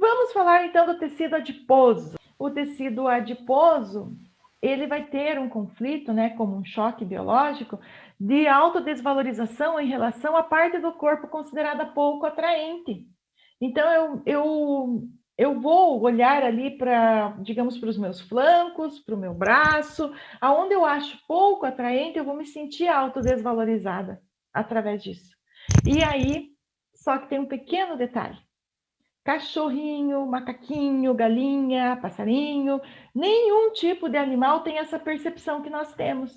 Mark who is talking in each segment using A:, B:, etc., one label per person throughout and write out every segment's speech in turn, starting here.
A: Vamos falar então do tecido adiposo. O tecido adiposo, ele vai ter um conflito, né, como um choque biológico, de autodesvalorização em relação à parte do corpo considerada pouco atraente. Então, eu vou olhar ali para, digamos, para os meus flancos, para o meu braço, aonde eu acho pouco atraente, eu vou me sentir autodesvalorizada através disso. E aí, só que tem um pequeno detalhe. Cachorrinho, macaquinho, galinha, passarinho, nenhum tipo de animal tem essa percepção que nós temos.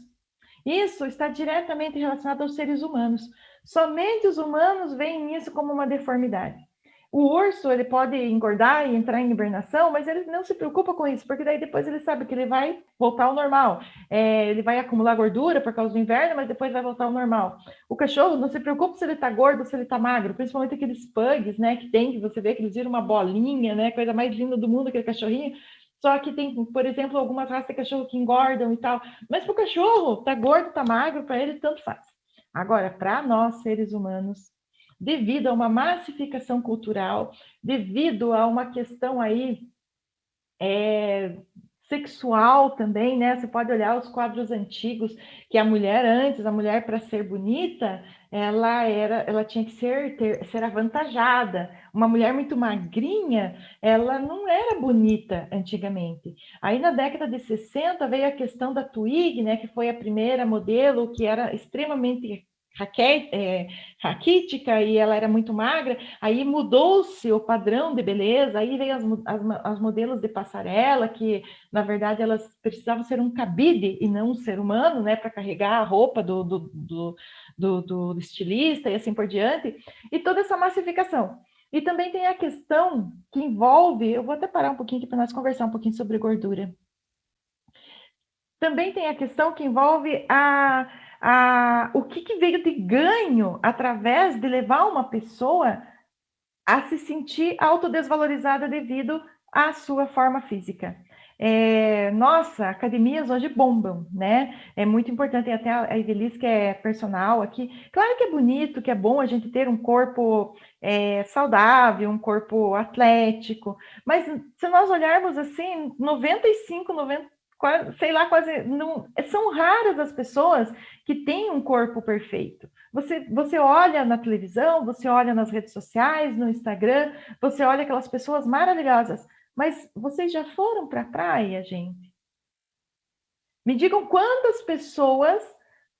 A: Isso está diretamente relacionado aos seres humanos. Somente os humanos veem isso como uma deformidade. O urso, ele pode engordar e entrar em hibernação, mas ele não se preocupa com isso, porque daí depois ele sabe que ele vai voltar ao normal. Ele vai acumular gordura por causa do inverno, mas depois vai voltar ao normal. O cachorro, não se preocupa se ele está gordo ou se ele está magro, principalmente aqueles pugs, né, que tem, que você vê que eles viram uma bolinha, né, coisa mais linda do mundo, aquele cachorrinho. Só que tem, por exemplo, algumas raças de cachorro que engordam e tal. Mas para o cachorro, tá gordo, tá magro, para ele tanto faz. Agora, para nós, seres humanos, devido a uma massificação cultural, devido a uma questão aí sexual também, né? Você pode olhar os quadros antigos, que a mulher antes, a mulher para ser bonita, ela tinha que ser avantajada. Uma mulher muito magrinha, ela não era bonita antigamente. Aí na década de 60 veio a questão da Twig, né, que foi a primeira modelo que era extremamente raquítica e ela era muito magra, aí mudou-se o padrão de beleza, aí veio as modelos de passarela, que na verdade elas precisavam ser um cabide e não um ser humano, né, para carregar a roupa do estilista e assim por diante, e toda essa massificação. E também tem a questão que envolve, eu vou até parar um pouquinho aqui para nós conversar um pouquinho sobre gordura. Também tem a questão que envolve o que veio de ganho através de levar uma pessoa a se sentir autodesvalorizada devido à sua forma física. Nossa, academias hoje bombam, né? É muito importante, tem até a Evelis, que é personal aqui. Claro que é bonito, que é bom a gente ter um corpo saudável, um corpo atlético, mas se nós olharmos assim, 95, 90, sei lá, quase não, são raras as pessoas que têm um corpo perfeito. Você olha na televisão, você olha nas redes sociais, no Instagram, você olha aquelas pessoas maravilhosas, mas vocês já foram para a praia, gente? Me digam quantas pessoas,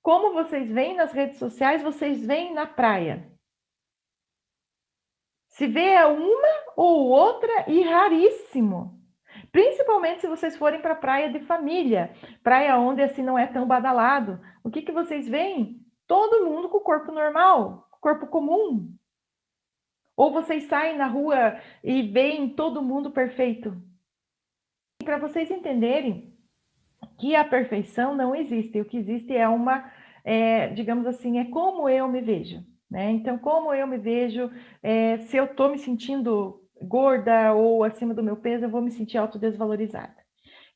A: como vocês veem nas redes sociais, vocês veem na praia? Se vê uma ou outra e raríssimo. Principalmente se vocês forem para praia de família, praia onde assim não é tão badalado. O que vocês veem? Todo mundo com o corpo normal, corpo comum. Ou vocês saem na rua e veem todo mundo perfeito? Para vocês entenderem que a perfeição não existe. O que existe é digamos assim, é como eu me vejo. Né? Então, como eu me vejo, se eu estou me sentindo gorda ou acima do meu peso, eu vou me sentir autodesvalorizada.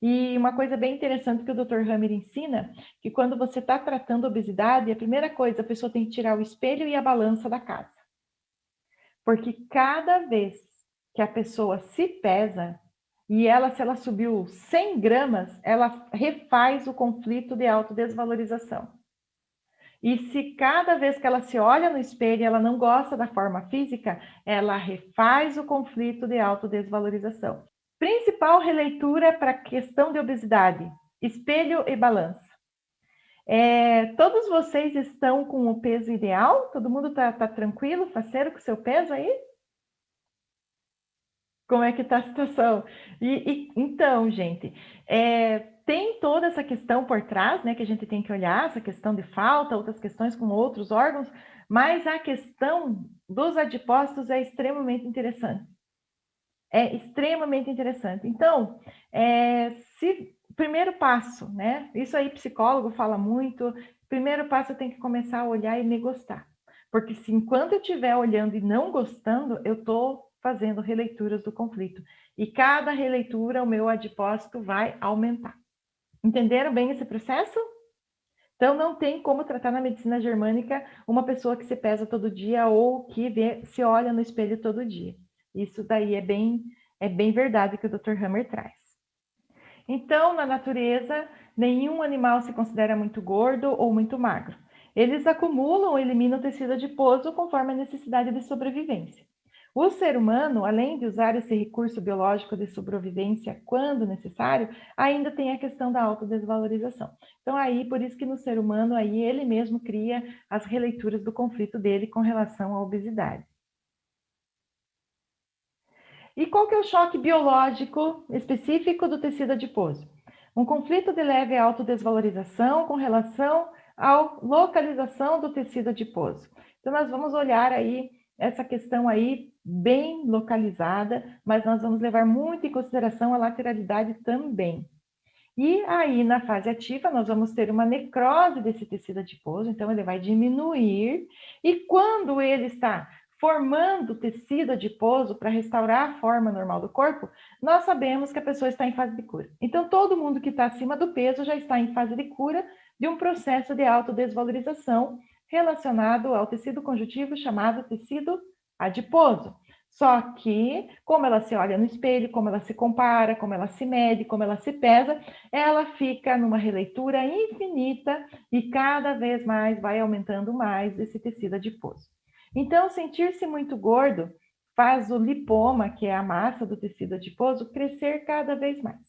A: E uma coisa bem interessante que o Dr. Hammer ensina, que quando você está tratando obesidade, a primeira coisa, a pessoa tem que tirar o espelho e a balança da casa. Porque cada vez que a pessoa se pesa, e se ela subiu 100 gramas, ela refaz o conflito de autodesvalorização. E se cada vez que ela se olha no espelho ela não gosta da forma física, ela refaz o conflito de autodesvalorização. Principal releitura para a questão de obesidade: espelho e balança. Todos vocês estão com o peso ideal? Todo mundo tá tranquilo, faceiro com o seu peso aí? Como é que está a situação? Então, gente, tem toda essa questão por trás, né, que a gente tem que olhar, essa questão de falta, outras questões com outros órgãos, mas a questão dos adipócitos é extremamente interessante. É extremamente interessante. Então, primeiro passo, né? Isso aí psicólogo fala muito. Primeiro passo, eu tenho que começar a olhar e me gostar. Porque se enquanto eu estiver olhando e não gostando, eu estou fazendo releituras do conflito. E cada releitura, o meu adipócito vai aumentar. Entenderam bem esse processo? Então, não tem como tratar na medicina germânica uma pessoa que se pesa todo dia ou que se olha no espelho todo dia. Isso daí é bem verdade que o Dr. Hammer traz. Então, na natureza, nenhum animal se considera muito gordo ou muito magro. Eles acumulam ou eliminam tecido adiposo conforme a necessidade de sobrevivência. O ser humano, além de usar esse recurso biológico de sobrevivência quando necessário, ainda tem a questão da autodesvalorização. Então, aí, por isso que no ser humano, aí ele mesmo cria as releituras do conflito dele com relação à obesidade. E qual que é o choque biológico específico do tecido adiposo? Um conflito de leve autodesvalorização com relação à localização do tecido adiposo. Então, nós vamos olhar aí essa questão aí bem localizada, mas nós vamos levar muito em consideração a lateralidade também. E aí, na fase ativa, nós vamos ter uma necrose desse tecido adiposo, então ele vai diminuir, e quando ele está formando tecido adiposo para restaurar a forma normal do corpo, nós sabemos que a pessoa está em fase de cura. Então, todo mundo que está acima do peso já está em fase de cura de um processo de autodesvalorização relacionado ao tecido conjuntivo chamado tecido adiposo. Só que, como ela se olha no espelho, como ela se compara, como ela se mede, como ela se pesa, ela fica numa releitura infinita e cada vez mais vai aumentando mais esse tecido adiposo. Então, sentir-se muito gordo faz o lipoma, que é a massa do tecido adiposo, crescer cada vez mais.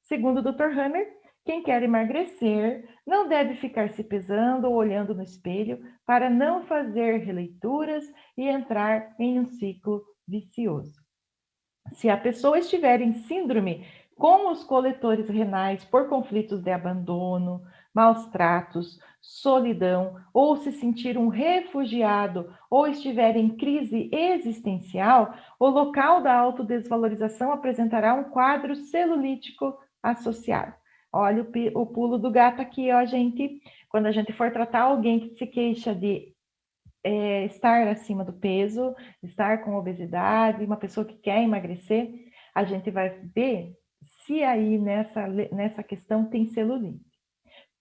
A: Segundo o Dr. Hammer, quem quer emagrecer não deve ficar se pesando ou olhando no espelho para não fazer releituras e entrar em um ciclo vicioso. Se a pessoa estiver em síndrome com os coletores renais por conflitos de abandono, maus tratos, solidão, ou se sentir um refugiado, ou estiver em crise existencial, o local da autodesvalorização apresentará um quadro celulítico associado. Olha o pulo do gato aqui, ó, gente. Quando a gente for tratar alguém que se queixa de estar acima do peso, estar com obesidade, uma pessoa que quer emagrecer, a gente vai ver se aí nessa questão tem celulite.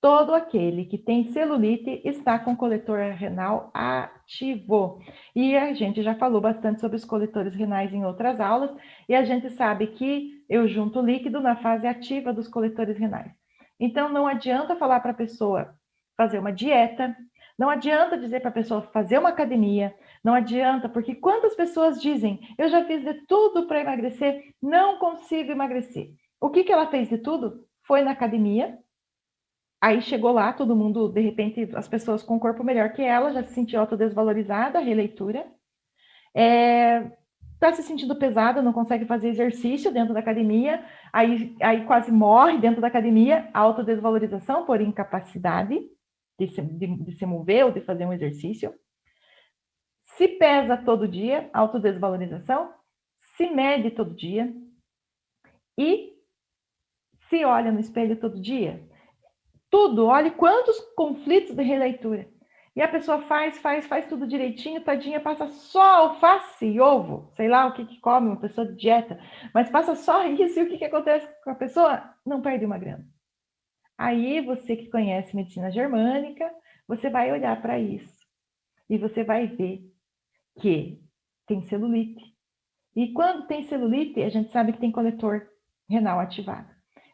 A: Todo aquele que tem celulite está com coletor renal ativo. E a gente já falou bastante sobre os coletores renais em outras aulas, e a gente sabe que eu junto líquido na fase ativa dos coletores renais. Então, não adianta falar para a pessoa fazer uma dieta, não adianta dizer para a pessoa fazer uma academia, não adianta, porque quantas pessoas dizem, eu já fiz de tudo para emagrecer, não consigo emagrecer. O que ela fez de tudo? Foi na academia. Aí chegou lá, todo mundo, de repente, as pessoas com um corpo melhor que ela, já se sentiu autodesvalorizada, releitura. Está se sentindo pesada, não consegue fazer exercício dentro da academia, aí quase morre dentro da academia, autodesvalorização por incapacidade de se mover ou de fazer um exercício. Se pesa todo dia, autodesvalorização. Se mede todo dia. E se olha no espelho todo dia. Tudo, olhe quantos conflitos de releitura. E a pessoa faz tudo direitinho, tadinha, passa só alface e ovo, sei lá o que come uma pessoa de dieta, mas passa só isso e o que acontece com a pessoa? Não perde uma grama. Aí você que conhece medicina germânica, você vai olhar para isso e você vai ver que tem celulite. E quando tem celulite, a gente sabe que tem coletor renal ativado.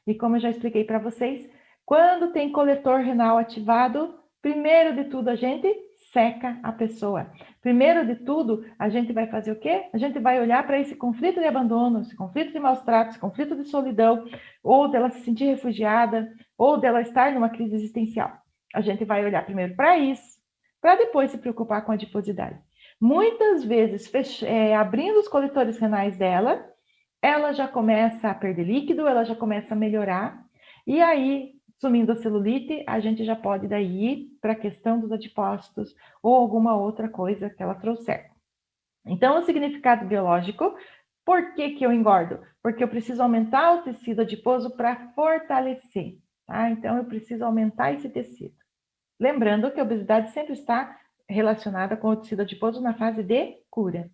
A: E como eu já expliquei para vocês, quando tem coletor renal ativado, primeiro de tudo a gente seca a pessoa. Primeiro de tudo, a gente vai fazer o quê? A gente vai olhar para esse conflito de abandono, esse conflito de maus tratos, esse conflito de solidão, ou dela se sentir refugiada, ou dela estar numa crise existencial. A gente vai olhar primeiro para isso, para depois se preocupar com a adiposidade. Muitas vezes, abrindo os coletores renais dela, ela já começa a perder líquido, ela já começa a melhorar, e aí, sumindo a celulite, a gente já pode daí ir para a questão dos adipócitos ou alguma outra coisa que ela trouxer. Então, o significado biológico, por que eu engordo? Porque eu preciso aumentar o tecido adiposo para fortalecer, tá? Então, eu preciso aumentar esse tecido. Lembrando que a obesidade sempre está relacionada com o tecido adiposo na fase de cura.